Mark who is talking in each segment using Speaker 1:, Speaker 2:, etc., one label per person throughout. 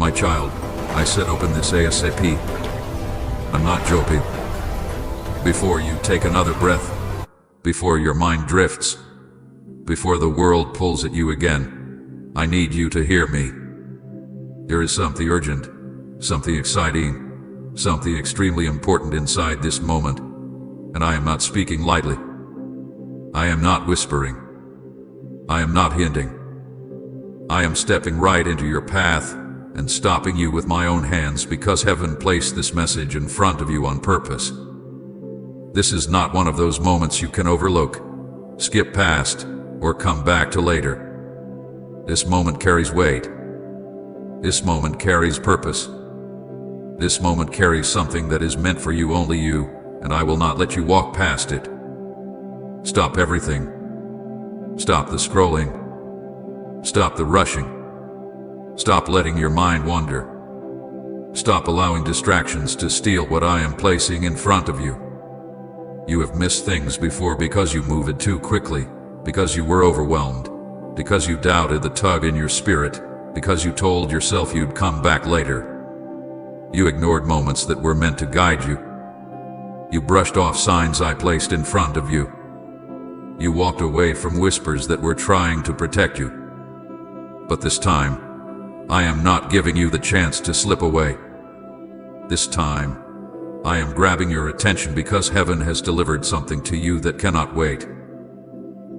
Speaker 1: My child, I said open this ASAP. I'm not joking. Before you take another breath, before your mind drifts, before the world pulls at you again, I need you to hear me. There is something urgent, something exciting, something extremely important inside this moment, and I am not speaking lightly. I am not whispering. I am not hinting. I am stepping right into your path and stopping you with my own hands because heaven placed this message in front of you on purpose. This is not one of those moments you can overlook, skip past, or come back to later. This moment carries weight. This moment carries purpose. This moment carries something that is meant for you, only you, and I will not let you walk past it. Stop everything. Stop the scrolling. Stop the rushing. Stop letting your mind wander. Stop allowing distractions to steal what I am placing in front of you. You have missed things before because you moved too quickly, because you were overwhelmed, because you doubted the tug in your spirit, because you told yourself you'd come back later. You ignored moments that were meant to guide you. You brushed off signs I placed in front of you. You walked away from whispers that were trying to protect you. But this time, I am not giving you the chance to slip away. This time, I am grabbing your attention because heaven has delivered something to you that cannot wait.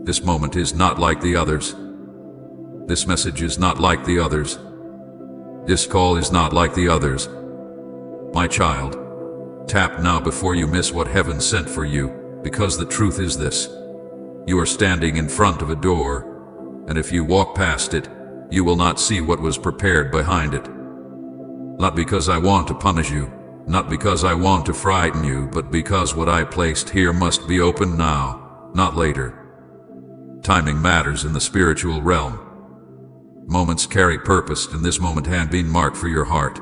Speaker 1: This moment is not like the others. This message is not like the others. This call is not like the others. My child, tap now before you miss what heaven sent for you, because the truth is this. You are standing in front of a door, and if you walk past it, you will not see what was prepared behind it. Not because I want to punish you, not because I want to frighten you, but because what I placed here must be opened now, not later. Timing matters in the spiritual realm. Moments carry purpose, and this moment had been marked for your heart.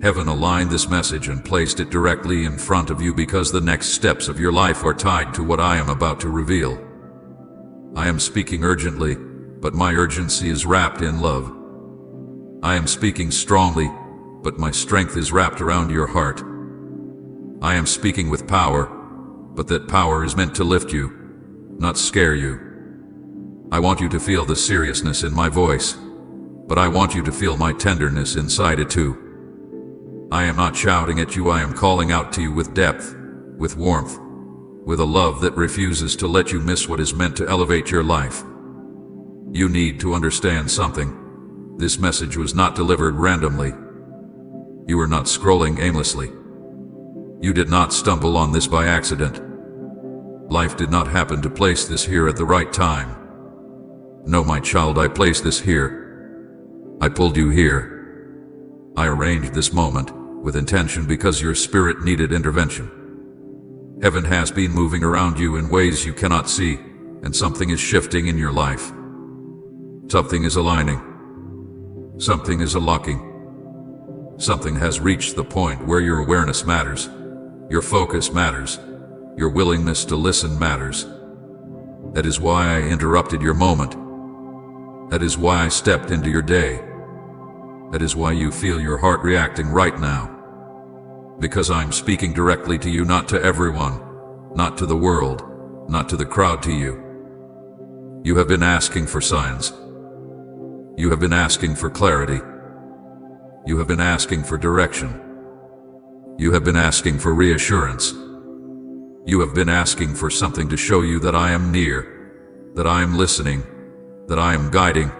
Speaker 1: Heaven aligned this message and placed it directly in front of you because the next steps of your life are tied to what I am about to reveal. I am speaking urgently, but my urgency is wrapped in love. I am speaking strongly, but my strength is wrapped around your heart. I am speaking with power, but that power is meant to lift you, not scare you. I want you to feel the seriousness in my voice, but I want you to feel my tenderness inside it too. I am not shouting at you, I am calling out to you with depth, with warmth, with a love that refuses to let you miss what is meant to elevate your life. You need to understand something. This message was not delivered randomly. You were not scrolling aimlessly. You did not stumble on this by accident. Life did not happen to place this here at the right time. No, my child, I placed this here. I pulled you here. I arranged this moment with intention because your spirit needed intervention. Heaven has been moving around you in ways you cannot see, and something is shifting in your life. Something is aligning. Something is unlocking. Something has reached the point where your awareness matters, your focus matters, your willingness to listen matters. That is why I interrupted your moment. That is why I stepped into your day. That is why you feel your heart reacting right now. Because I'm speaking directly to you, not to everyone, not to the world, not to the crowd, to you. You have been asking for signs. You have been asking for clarity. You have been asking for direction. You have been asking for reassurance. You have been asking for something to show you that I am near, that I am listening, that I am guiding,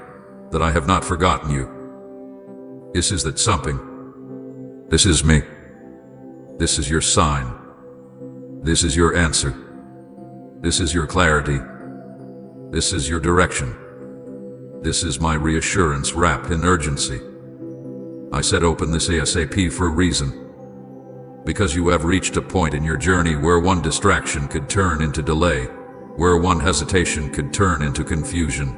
Speaker 1: that I have not forgotten you. This is that something. This is me. This is your sign. This is your answer. This is your clarity. This is your direction. This is my reassurance wrapped in urgency. I said open this ASAP for a reason. Because you have reached a point in your journey where one distraction could turn into delay, where one hesitation could turn into confusion,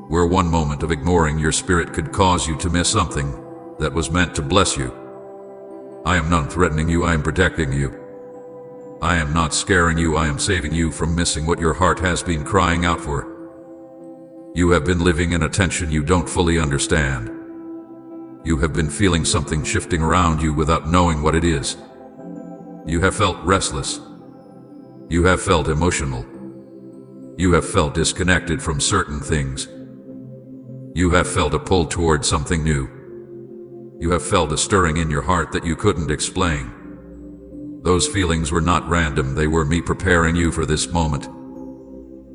Speaker 1: where one moment of ignoring your spirit could cause you to miss something that was meant to bless you. I am not threatening you, I am protecting you. I am not scaring you, I am saving you from missing what your heart has been crying out for. You have been living in a tension you don't fully understand. You have been feeling something shifting around you without knowing what it is. You have felt restless. You have felt emotional. You have felt disconnected from certain things. You have felt a pull toward something new. You have felt a stirring in your heart that you couldn't explain. Those feelings were not random, they were me preparing you for this moment.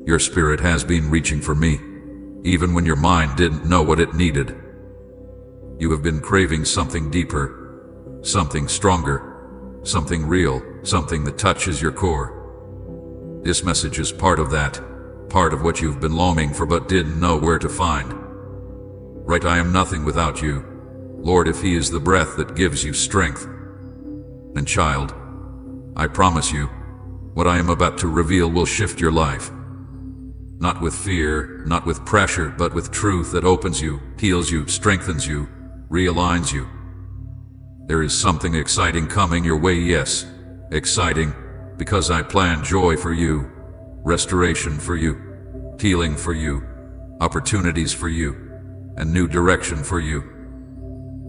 Speaker 1: Your spirit has been reaching for me, even when your mind didn't know what it needed. You have been craving something deeper, something stronger, something real, something that touches your core. This message is part of that, part of what you've been longing for but didn't know where to find. Right, I am nothing without you, Lord, if He is the breath that gives you strength. And child, I promise you, what I am about to reveal will shift your life. Not with fear, not with pressure, but with truth that opens you, heals you, strengthens you, realigns you. There is something exciting coming your way, yes, exciting, because I plan joy for you, restoration for you, healing for you, opportunities for you, and new direction for you.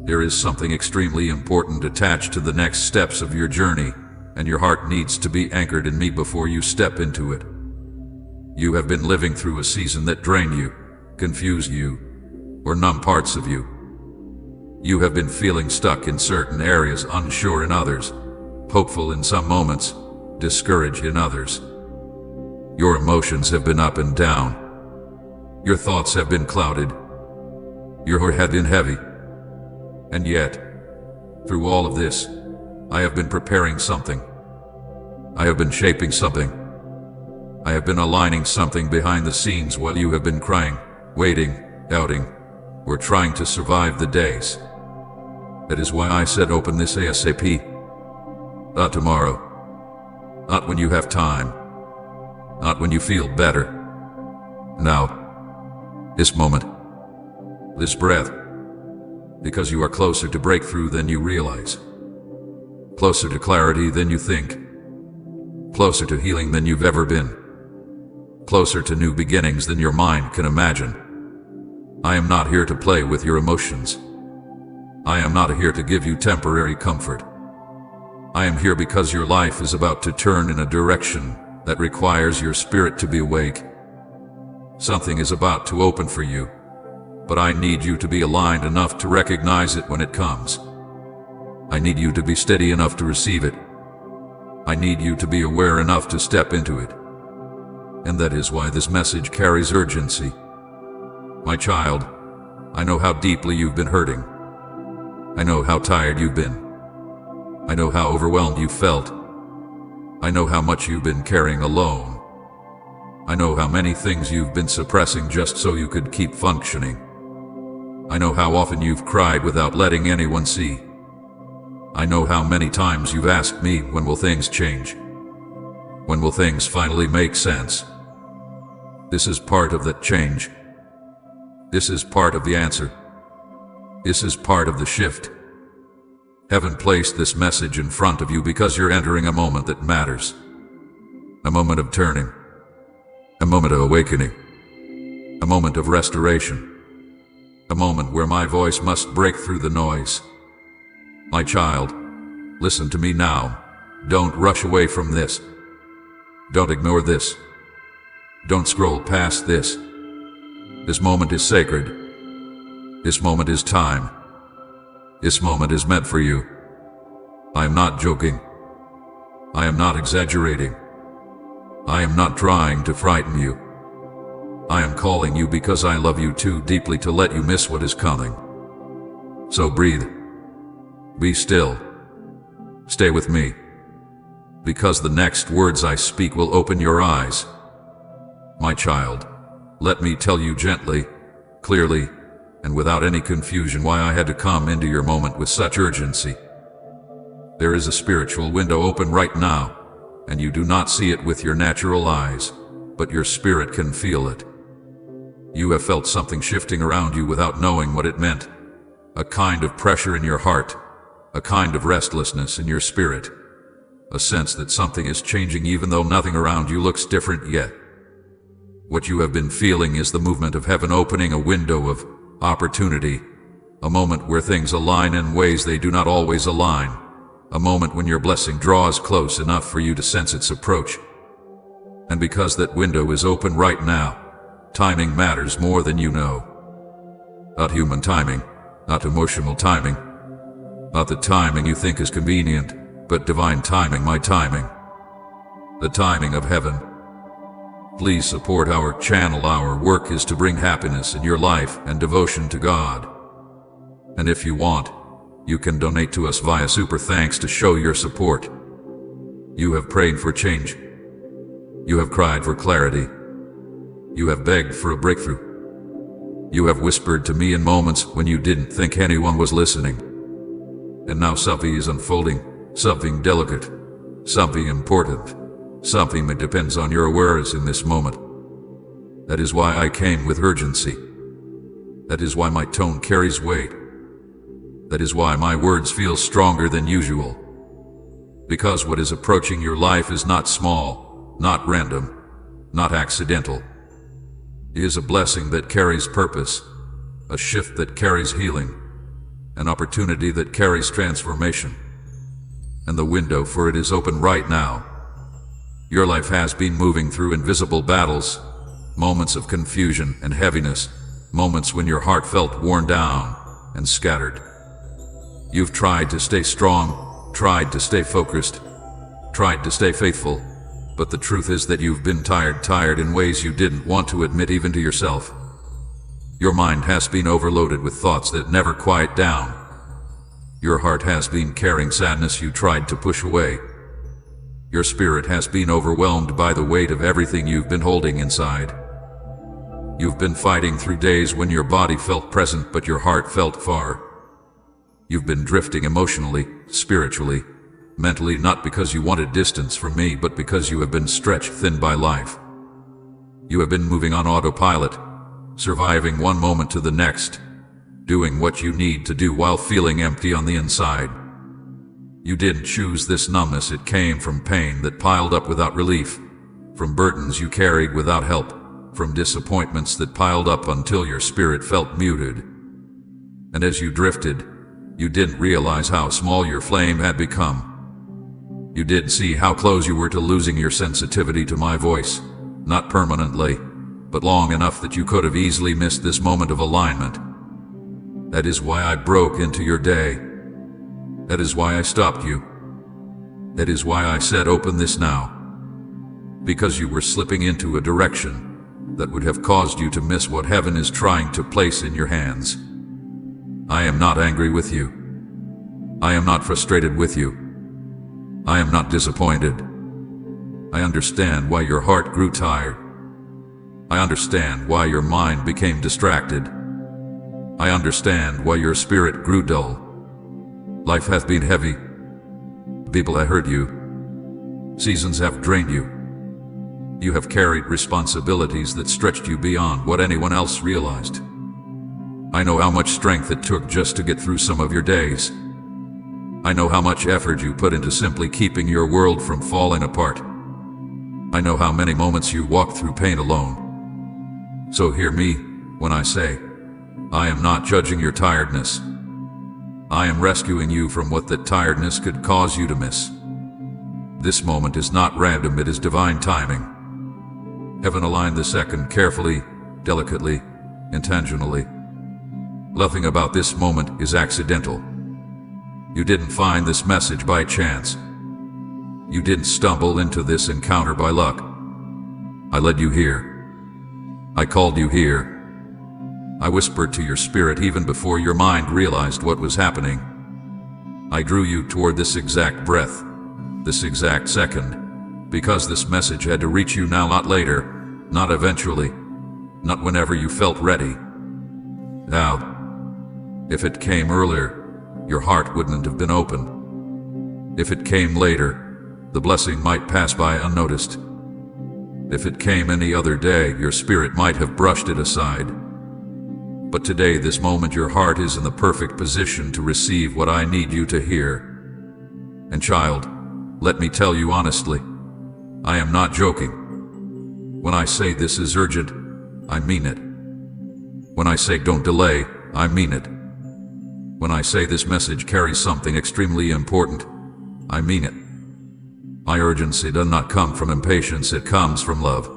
Speaker 1: There is something extremely important attached to the next steps of your journey, and your heart needs to be anchored in me before you step into it. You have been living through a season that drained you, confused you, or numb parts of you. You have been feeling stuck in certain areas, unsure in others, hopeful in some moments, discouraged in others. Your emotions have been up and down. Your thoughts have been clouded. Your heart had been heavy. And yet, through all of this, I have been preparing something. I have been shaping something. I have been aligning something behind the scenes while you have been crying, waiting, doubting, or trying to survive the days. That is why I said open this ASAP. Not tomorrow. Not when you have time. Not when you feel better. Now. This moment. This breath. Because you are closer to breakthrough than you realize. Closer to clarity than you think. Closer to healing than you've ever been. Closer to new beginnings than your mind can imagine. I am not here to play with your emotions. I am not here to give you temporary comfort. I am here because your life is about to turn in a direction that requires your spirit to be awake. Something is about to open for you, but I need you to be aligned enough to recognize it when it comes. I need you to be steady enough to receive it. I need you to be aware enough to step into it. And that is why this message carries urgency. My child, I know how deeply you've been hurting. I know how tired you've been. I know how overwhelmed you felt. I know how much you've been carrying alone. I know how many things you've been suppressing just so you could keep functioning. I know how often you've cried without letting anyone see. I know how many times you've asked me, when will things change? When will things finally make sense? This is part of that change. This is part of the answer. This is part of the shift. Heaven placed this message in front of you because you're entering a moment that matters. A moment of turning. A moment of awakening. A moment of restoration. A moment where my voice must break through the noise. My child, listen to me now. Don't rush away from this. Don't ignore this. Don't scroll past this. This moment is sacred. This moment is time. This moment is meant for you. I am not joking. I am not exaggerating. I am not trying to frighten you. I am calling you because I love you too deeply to let you miss what is coming. So breathe. Be still. Stay with me. Because the next words I speak will open your eyes. My child, let me tell you gently, clearly, and without any confusion why I had to come into your moment with such urgency. There is a spiritual window open right now, and you do not see it with your natural eyes, but your spirit can feel it. You have felt something shifting around you without knowing what it meant. A kind of pressure in your heart, a kind of restlessness in your spirit, a sense that something is changing even though nothing around you looks different yet. What you have been feeling is the movement of heaven opening a window of opportunity, A moment where things align in ways they do not always align. A moment when your blessing draws close enough for you to sense its approach. And because that window is open right now, timing matters more than you know. Not human timing, not emotional timing, not the timing you think is convenient, but divine timing, my timing. The timing of heaven. Please support our channel. Our work is to bring happiness in your life and devotion to God. And if you want, you can donate to us via Super Thanks to show your support. You have prayed for change. You have cried for clarity. You have begged for a breakthrough. You have whispered to me in moments when you didn't think anyone was listening. And now something is unfolding, something delicate, something important, something that depends on your awareness in this moment. That is why I came with urgency. That is why my tone carries weight. That is why my words feel stronger than usual. Because what is approaching your life is not small, not random, not accidental. It is a blessing that carries purpose, a shift that carries healing, an opportunity that carries transformation. And the window for it is open right now. Your life has been moving through invisible battles, moments of confusion and heaviness, moments when your heart felt worn down and scattered. You've tried to stay strong, tried to stay focused, tried to stay faithful, but the truth is that you've been tired in ways you didn't want to admit even to yourself. Your mind has been overloaded with thoughts that never quiet down. Your heart has been carrying sadness you tried to push away. Your spirit has been overwhelmed by the weight of everything you've been holding inside. You've been fighting through days when your body felt present but your heart felt far. You've been drifting emotionally, spiritually, mentally, not because you wanted distance from me, but because you have been stretched thin by life. You have been moving on autopilot, surviving one moment to the next, doing what you need to do while feeling empty on the inside. You didn't choose this numbness, it came from pain that piled up without relief, from burdens you carried without help, from disappointments that piled up until your spirit felt muted. And as you drifted, you didn't realize how small your flame had become. You didn't see how close you were to losing your sensitivity to my voice, not permanently, but long enough that you could have easily missed this moment of alignment. That is why I broke into your day. That is why I stopped you. That is why I said open this now. Because you were slipping into a direction that would have caused you to miss what heaven is trying to place in your hands. I am not angry with you. I am not frustrated with you. I am not disappointed. I understand why your heart grew tired. I understand why your mind became distracted. I understand why your spirit grew dull. Life hath been heavy. People have hurt you. Seasons have drained you. You have carried responsibilities that stretched you beyond what anyone else realized. I know how much strength it took just to get through some of your days. I know how much effort you put into simply keeping your world from falling apart. I know how many moments you walked through pain alone. So hear me when I say, I am not judging your tiredness. I am rescuing you from what that tiredness could cause you to miss. This moment is not random, it is divine timing. Heaven aligned the second carefully, delicately, intentionally. Nothing about this moment is accidental. You didn't find this message by chance. You didn't stumble into this encounter by luck. I led you here. I called you here. I whispered to your spirit even before your mind realized what was happening. I drew you toward this exact breath, this exact second, because this message had to reach you now, not later, not eventually, not whenever you felt ready. Now, if it came earlier, your heart wouldn't have been open. If it came later, the blessing might pass by unnoticed. If it came any other day, your spirit might have brushed it aside. But today, this moment, your heart is in the perfect position to receive what I need you to hear. And child, let me tell you honestly, I am not joking. When I say this is urgent, I mean it. When I say don't delay, I mean it. When I say this message carries something extremely important, I mean it. My urgency does not come from impatience, it comes from love.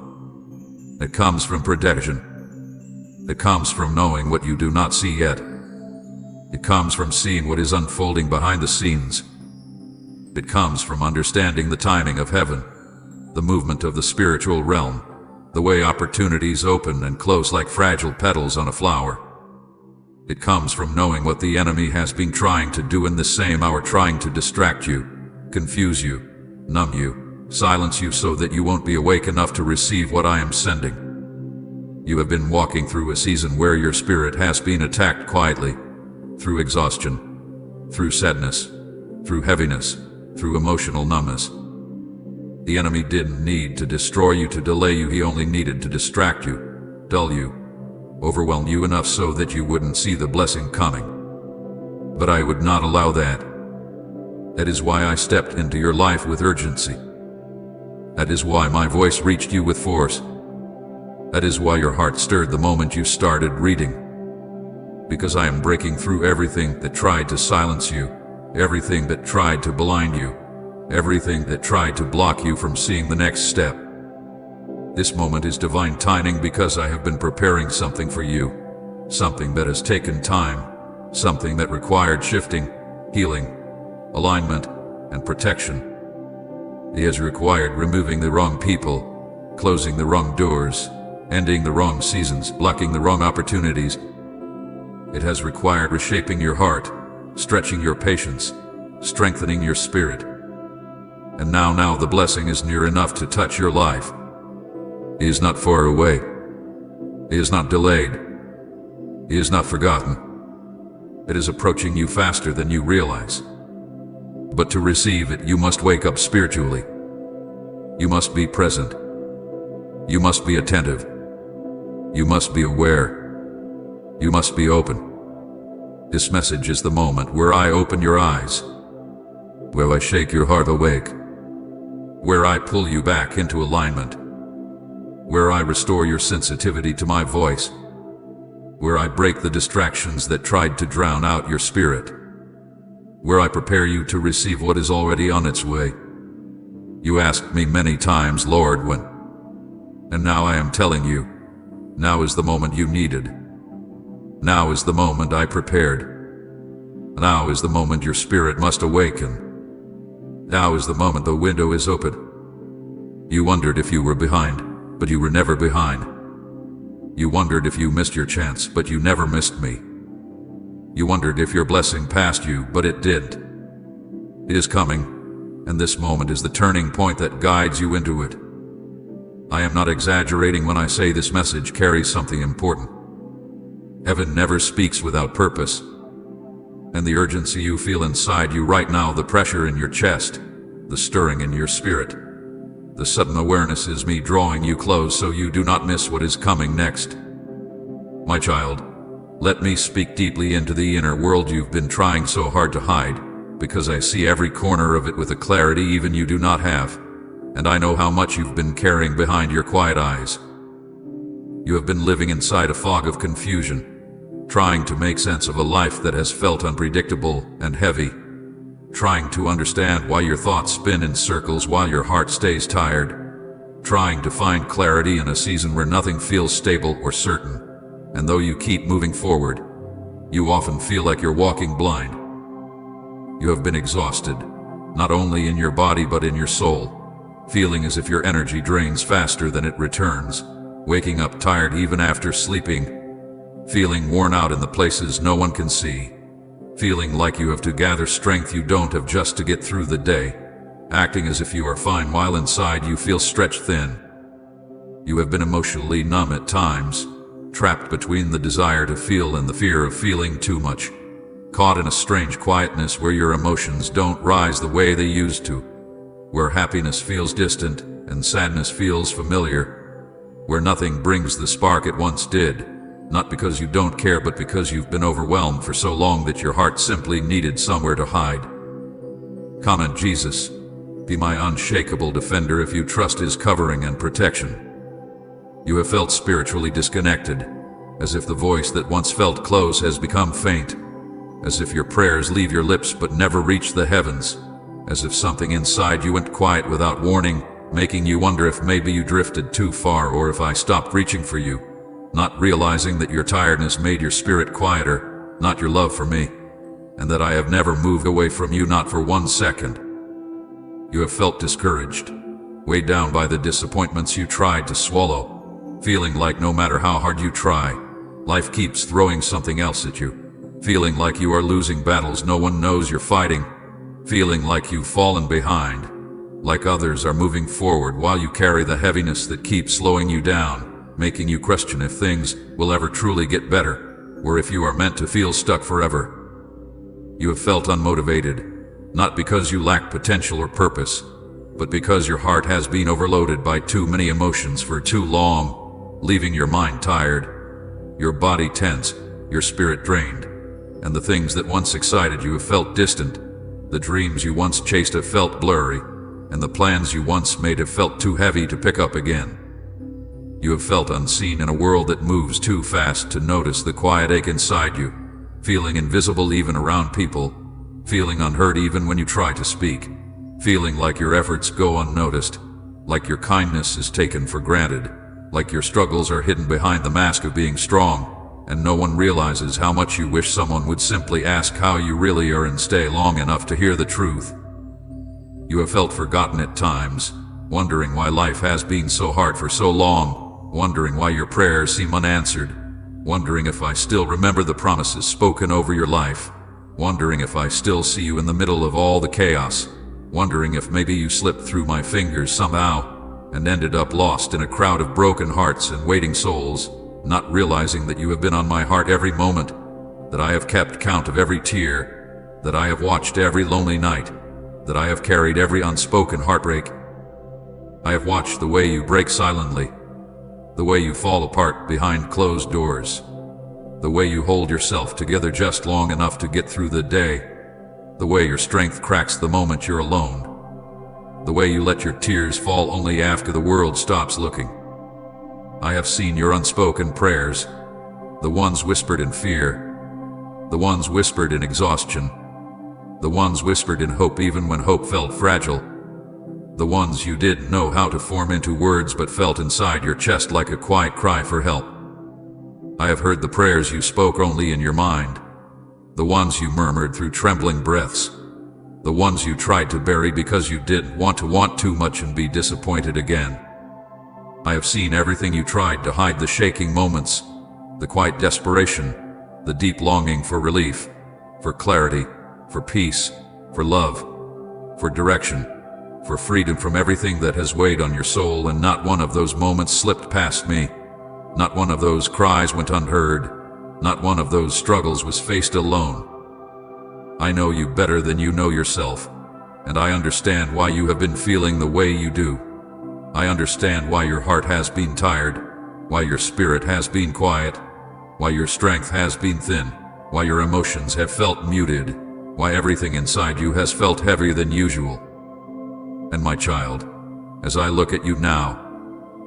Speaker 1: It comes from protection. It comes from knowing what you do not see yet. It comes from seeing what is unfolding behind the scenes. It comes from understanding the timing of heaven, the movement of the spiritual realm, the way opportunities open and close like fragile petals on a flower. It comes from knowing what the enemy has been trying to do in this same hour, trying to distract you, confuse you, numb you, silence you so that you won't be awake enough to receive what I am sending. You have been walking through a season where your spirit has been attacked quietly, through exhaustion, through sadness, through heaviness, through emotional numbness. The enemy didn't need to destroy you, to delay you, he only needed to distract you, dull you, overwhelm you enough so that you wouldn't see the blessing coming. But I would not allow that. That is why I stepped into your life with urgency. That is why my voice reached you with force. That is why your heart stirred the moment you started reading. Because I am breaking through everything that tried to silence you, everything that tried to blind you, everything that tried to block you from seeing the next step. This moment is divine timing because I have been preparing something for you, something that has taken time, something that required shifting, healing, alignment, and protection. It has required removing the wrong people, closing the wrong doors, ending the wrong seasons, blocking the wrong opportunities. It has required reshaping your heart, stretching your patience, strengthening your spirit. And now the blessing is near enough to touch your life. He is not far away. He is not delayed. He is not forgotten. It is approaching you faster than you realize. But to receive it, you must wake up spiritually. You must be present. You must be attentive. You must be aware. You must be open. This message is the moment where I open your eyes, where I shake your heart awake, where I pull you back into alignment, where I restore your sensitivity to my voice, where I break the distractions that tried to drown out your spirit, where I prepare you to receive what is already on its way. You asked me many times, Lord, when? And now I am telling you, now is the moment you needed. Now is the moment I prepared. Now is the moment your spirit must awaken. Now is the moment the window is open. You wondered if you were behind, but you were never behind. You wondered if you missed your chance, but you never missed me. You wondered if your blessing passed you, but it did. It is coming, and this moment is the turning point that guides you into it. I am not exaggerating when I say this message carries something important. Heaven never speaks without purpose. And the urgency you feel inside you right now, the pressure in your chest, the stirring in your spirit, the sudden awareness is me drawing you close so you do not miss what is coming next. My child, let me speak deeply into the inner world you've been trying so hard to hide, because I see every corner of it with a clarity even you do not have, and I know how much you've been carrying behind your quiet eyes. You have been living inside a fog of confusion, trying to make sense of a life that has felt unpredictable and heavy, trying to understand why your thoughts spin in circles while your heart stays tired, trying to find clarity in a season where nothing feels stable or certain, and though you keep moving forward, you often feel like you're walking blind. You have been exhausted, not only in your body but in your soul, feeling as if your energy drains faster than it returns, waking up tired even after sleeping, feeling worn out in the places no one can see, feeling like you have to gather strength you don't have just to get through the day, acting as if you are fine while inside you feel stretched thin. You have been emotionally numb at times, trapped between the desire to feel and the fear of feeling too much, caught in a strange quietness where your emotions don't rise the way they used to, where happiness feels distant and sadness feels familiar, where nothing brings the spark it once did, not because you don't care but because you've been overwhelmed for so long that your heart simply needed somewhere to hide. Come in Jesus, be my unshakable defender if you trust His covering and protection. You have felt spiritually disconnected, as if the voice that once felt close has become faint, as if your prayers leave your lips but never reach the heavens, as if something inside you went quiet without warning, making you wonder if maybe you drifted too far or if I stopped reaching for you, not realizing that your tiredness made your spirit quieter, not your love for me, and that I have never moved away from you, not for 1 second. You have felt discouraged, weighed down by the disappointments you tried to swallow, feeling like no matter how hard you try, life keeps throwing something else at you, feeling like you are losing battles no one knows you're fighting, feeling like you've fallen behind, like others are moving forward while you carry the heaviness that keeps slowing you down, making you question if things will ever truly get better, or if you are meant to feel stuck forever. You have felt unmotivated, not because you lack potential or purpose, but because your heart has been overloaded by too many emotions for too long, leaving your mind tired, your body tense, your spirit drained, and the things that once excited you have felt distant, the dreams you once chased have felt blurry, and the plans you once made have felt too heavy to pick up again. You have felt unseen in a world that moves too fast to notice the quiet ache inside you, feeling invisible even around people, feeling unheard even when you try to speak, feeling like your efforts go unnoticed, like your kindness is taken for granted, like your struggles are hidden behind the mask of being strong, and no one realizes how much you wish someone would simply ask how you really are and stay long enough to hear the truth. You have felt forgotten at times, wondering why life has been so hard for so long, wondering why your prayers seem unanswered, wondering if I still remember the promises spoken over your life, wondering if I still see you in the middle of all the chaos, wondering if maybe you slipped through my fingers somehow and ended up lost in a crowd of broken hearts and waiting souls, not realizing that you have been on my heart every moment, that I have kept count of every tear, that I have watched every lonely night, that I have carried every unspoken heartbreak. I have watched the way you break silently, the way you fall apart behind closed doors, the way you hold yourself together just long enough to get through the day, the way your strength cracks the moment you're alone, the way you let your tears fall only after the world stops looking. I have seen your unspoken prayers, the ones whispered in fear, the ones whispered in exhaustion, the ones whispered in hope even when hope felt fragile, the ones you didn't know how to form into words but felt inside your chest like a quiet cry for help. I have heard the prayers you spoke only in your mind, the ones you murmured through trembling breaths, the ones you tried to bury because you didn't want to want too much and be disappointed again. I have seen everything you tried to hide, the shaking moments, the quiet desperation, the deep longing for relief, for clarity, for peace, for love, for direction, for freedom from everything that has weighed on your soul, and not one of those moments slipped past me. Not one of those cries went unheard. Not one of those struggles was faced alone. I know you better than you know yourself, and I understand why you have been feeling the way you do. I understand why your heart has been tired, why your spirit has been quiet, why your strength has been thin, why your emotions have felt muted, why everything inside you has felt heavier than usual. And my child, as I look at you now,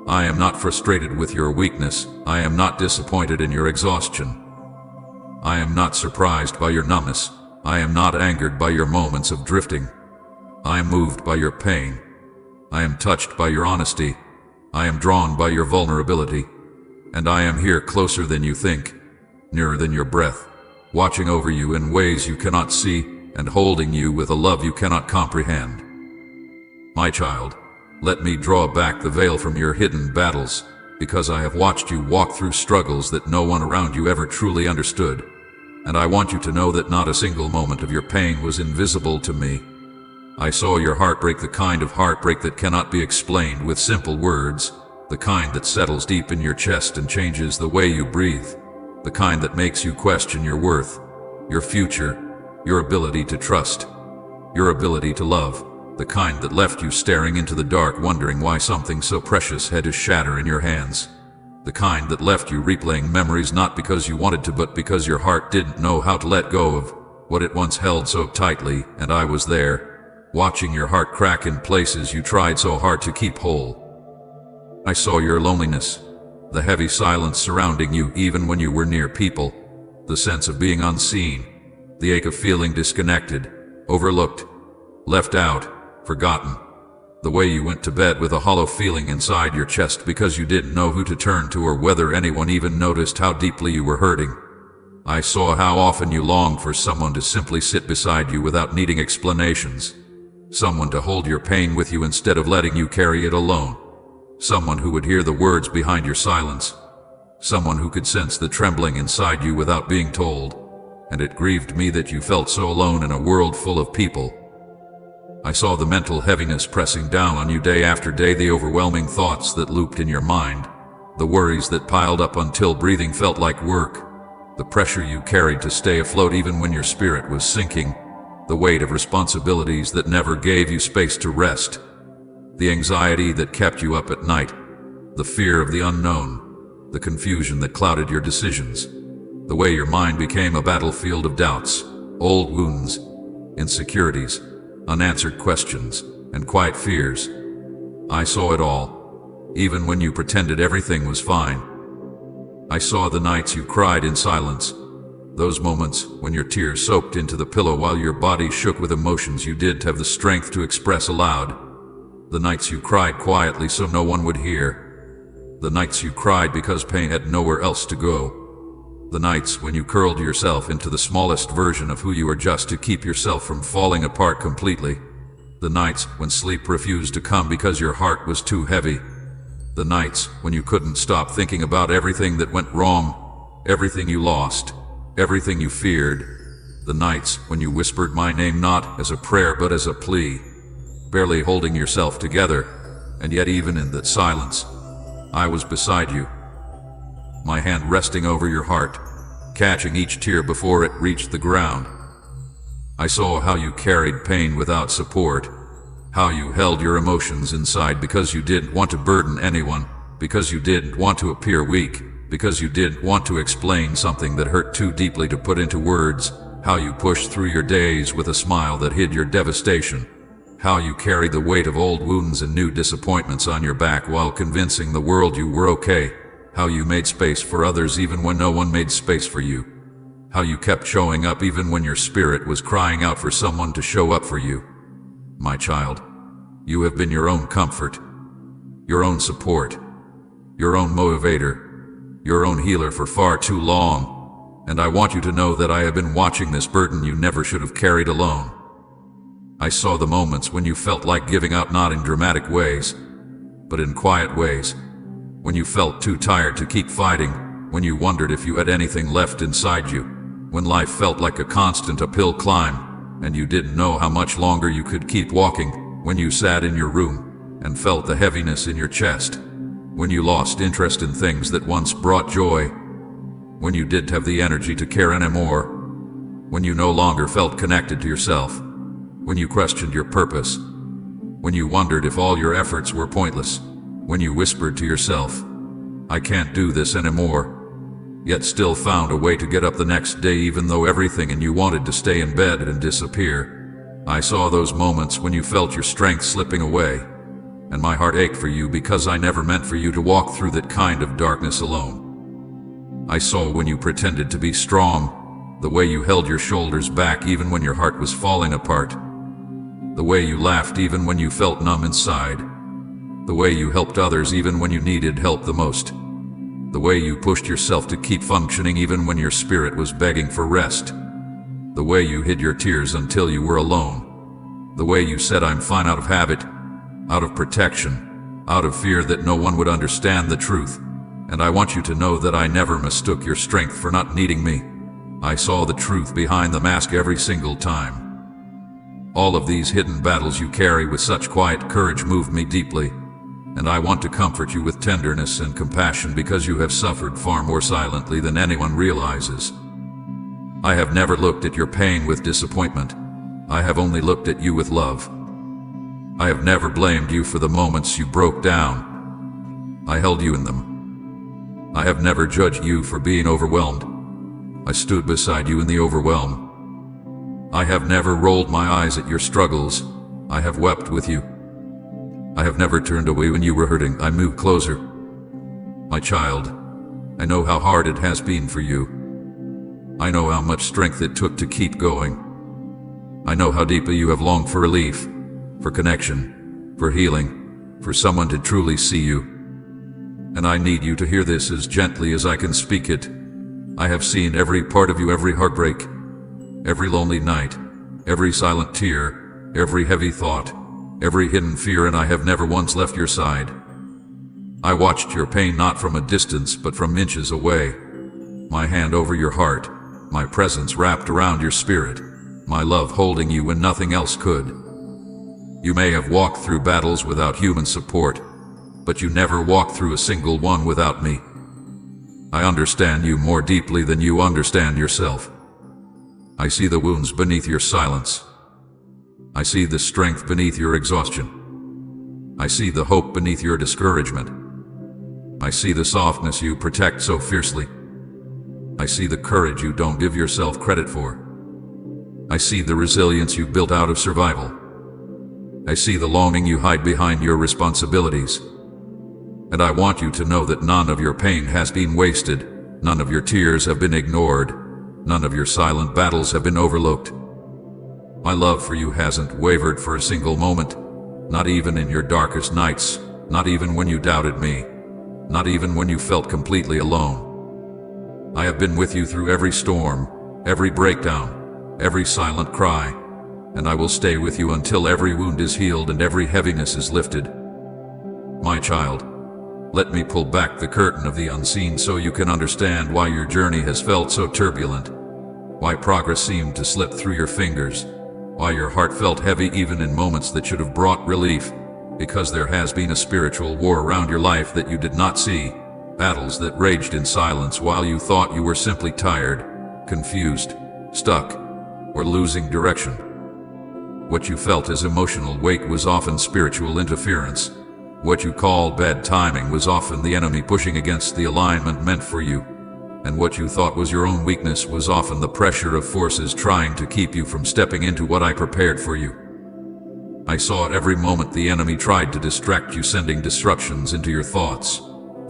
Speaker 1: I am not frustrated with your weakness. I am not disappointed in your exhaustion. I am not surprised by your numbness. I am not angered by your moments of drifting. I am moved by your pain. I am touched by your honesty. I am drawn by your vulnerability. And I am here closer than you think, nearer than your breath, watching over you in ways you cannot see and holding you with a love you cannot comprehend. My child, let me draw back the veil from your hidden battles, because I have watched you walk through struggles that no one around you ever truly understood. And I want you to know that not a single moment of your pain was invisible to me. I saw your heartbreak, the kind of heartbreak that cannot be explained with simple words, the kind that settles deep in your chest and changes the way you breathe, the kind that makes you question your worth, your future, your ability to trust, your ability to love, the kind that left you staring into the dark wondering why something so precious had to shatter in your hands, the kind that left you replaying memories not because you wanted to but because your heart didn't know how to let go of what it once held so tightly. And I was there, watching your heart crack in places you tried so hard to keep whole. I saw your loneliness, the heavy silence surrounding you even when you were near people, the sense of being unseen, The ache of feeling disconnected, overlooked, left out, forgotten. The way you went to bed with a hollow feeling inside your chest because you didn't know who to turn to or whether anyone even noticed how deeply you were hurting. I saw how often you longed for someone to simply sit beside you without needing explanations. Someone to hold your pain with you instead of letting you carry it alone. Someone who would hear the words behind your silence. Someone who could sense the trembling inside you without being told. And it grieved me that you felt so alone in a world full of people. I saw the mental heaviness pressing down on you day after day, the overwhelming thoughts that looped in your mind, the worries that piled up until breathing felt like work, the pressure you carried to stay afloat even when your spirit was sinking, the weight of responsibilities that never gave you space to rest, the anxiety that kept you up at night, the fear of the unknown, the confusion that clouded your decisions, the way your mind became a battlefield of doubts, old wounds, insecurities, unanswered questions, and quiet fears. I saw it all, even when you pretended everything was fine. I saw the nights you cried in silence, those moments when your tears soaked into the pillow while your body shook with emotions you didn't have the strength to express aloud. The nights you cried quietly so no one would hear. The nights you cried because pain had nowhere else to go. The nights when you curled yourself into the smallest version of who you were just to keep yourself from falling apart completely. The nights when sleep refused to come because your heart was too heavy. The nights when you couldn't stop thinking about everything that went wrong, everything you lost, everything you feared. The nights when you whispered my name not as a prayer but as a plea, barely holding yourself together, and yet even in that silence, I was beside you. My hand resting over your heart, catching each tear before it reached the ground. I saw how you carried pain without support, how you held your emotions inside because you didn't want to burden anyone, because you didn't want to appear weak, because you didn't want to explain something that hurt too deeply to put into words, how you pushed through your days with a smile that hid your devastation, how you carried the weight of old wounds and new disappointments on your back while convincing the world you were okay. How you made space for others even when no one made space for you. How you kept showing up even when your spirit was crying out for someone to show up for you. My child, you have been your own comfort, your own support, your own motivator, your own healer for far too long, and I want you to know that I have been watching this burden you never should have carried alone. I saw the moments when you felt like giving up, not in dramatic ways, but in quiet ways. When you felt too tired to keep fighting, when you wondered if you had anything left inside you, when life felt like a constant uphill climb, and you didn't know how much longer you could keep walking, when you sat in your room and felt the heaviness in your chest, when you lost interest in things that once brought joy, when you didn't have the energy to care anymore, when you no longer felt connected to yourself, when you questioned your purpose, when you wondered if all your efforts were pointless, when you whispered to yourself, I can't do this anymore, yet still found a way to get up the next day even though everything in you wanted to stay in bed and disappear. I saw those moments when you felt your strength slipping away, and my heart ached for you because I never meant for you to walk through that kind of darkness alone. I saw when you pretended to be strong, the way you held your shoulders back even when your heart was falling apart, the way you laughed even when you felt numb inside, the way you helped others even when you needed help the most, the way you pushed yourself to keep functioning even when your spirit was begging for rest, the way you hid your tears until you were alone, the way you said I'm fine out of habit, out of protection, out of fear that no one would understand the truth. And I want you to know that I never mistook your strength for not needing me. I saw the truth behind the mask every single time. All of these hidden battles you carry with such quiet courage moved me deeply. And I want to comfort you with tenderness and compassion because you have suffered far more silently than anyone realizes. I have never looked at your pain with disappointment. I have only looked at you with love. I have never blamed you for the moments you broke down. I held you in them. I have never judged you for being overwhelmed. I stood beside you in the overwhelm. I have never rolled my eyes at your struggles. I have wept with you. I have never turned away when you were hurting. I moved closer. My child, I know how hard it has been for you. I know how much strength it took to keep going. I know how deeply you have longed for relief, for connection, for healing, for someone to truly see you. And I need you to hear this as gently as I can speak it. I have seen every part of you, every heartbreak, every lonely night, every silent tear, every heavy thought, every hidden fear, and I have never once left your side. I watched your pain not from a distance but from inches away. My hand over your heart, my presence wrapped around your spirit, my love holding you when nothing else could. You may have walked through battles without human support, but you never walked through a single one without me. I understand you more deeply than you understand yourself. I see the wounds beneath your silence. I see the strength beneath your exhaustion. I see the hope beneath your discouragement. I see the softness you protect so fiercely. I see the courage you don't give yourself credit for. I see the resilience you built out of survival. I see the longing you hide behind your responsibilities. And I want you to know that none of your pain has been wasted, none of your tears have been ignored, none of your silent battles have been overlooked. My love for you hasn't wavered for a single moment, not even in your darkest nights, not even when you doubted me, not even when you felt completely alone. I have been with you through every storm, every breakdown, every silent cry, and I will stay with you until every wound is healed and every heaviness is lifted. My child, let me pull back the curtain of the unseen so you can understand why your journey has felt so turbulent, why progress seemed to slip through your fingers, why your heart felt heavy even in moments that should have brought relief, because there has been a spiritual war around your life that you did not see, battles that raged in silence while you thought you were simply tired, confused, stuck, or losing direction. What you felt as emotional weight was often spiritual interference. What you called bad timing was often the enemy pushing against the alignment meant for you. And what you thought was your own weakness was often the pressure of forces trying to keep you from stepping into what I prepared for you. I saw at every moment the enemy tried to distract you, sending disruptions into your thoughts,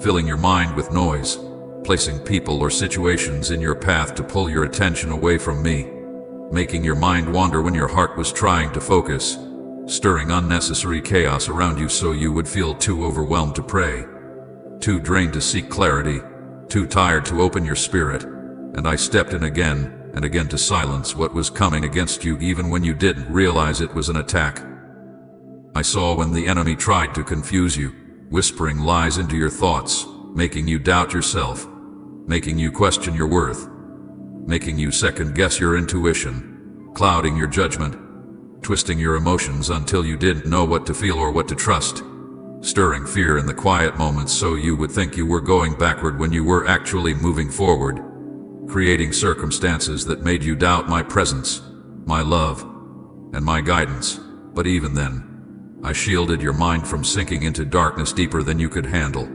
Speaker 1: filling your mind with noise, placing people or situations in your path to pull your attention away from me, making your mind wander when your heart was trying to focus, stirring unnecessary chaos around you so you would feel too overwhelmed to pray, too drained to seek clarity, too tired to open your spirit, and I stepped in again and again to silence what was coming against you even when you didn't realize it was an attack. I saw when the enemy tried to confuse you, whispering lies into your thoughts, making you doubt yourself, making you question your worth, making you second-guess your intuition, clouding your judgment, twisting your emotions until you didn't know what to feel or what to trust, stirring fear in the quiet moments so you would think you were going backward when you were actually moving forward, creating circumstances that made you doubt my presence, my love, and my guidance. But even then, I shielded your mind from sinking into darkness deeper than you could handle.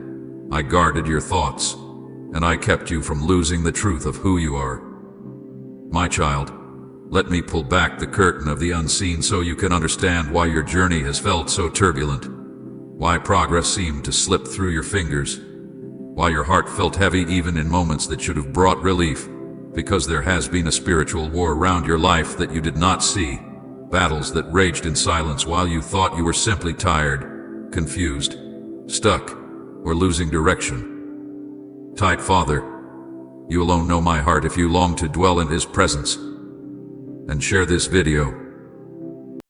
Speaker 1: I guarded your thoughts, and I kept you from losing the truth of who you are. My child, let me pull back the curtain of the unseen so you can understand why your journey has felt so turbulent, why progress seemed to slip through your fingers, why your heart felt heavy even in moments that should have brought relief, because there has been a spiritual war around your life that you did not see, battles that raged in silence while you thought you were simply tired, confused, stuck, or losing direction. Tight Father, you alone know my heart if you long to dwell in His presence. And share this video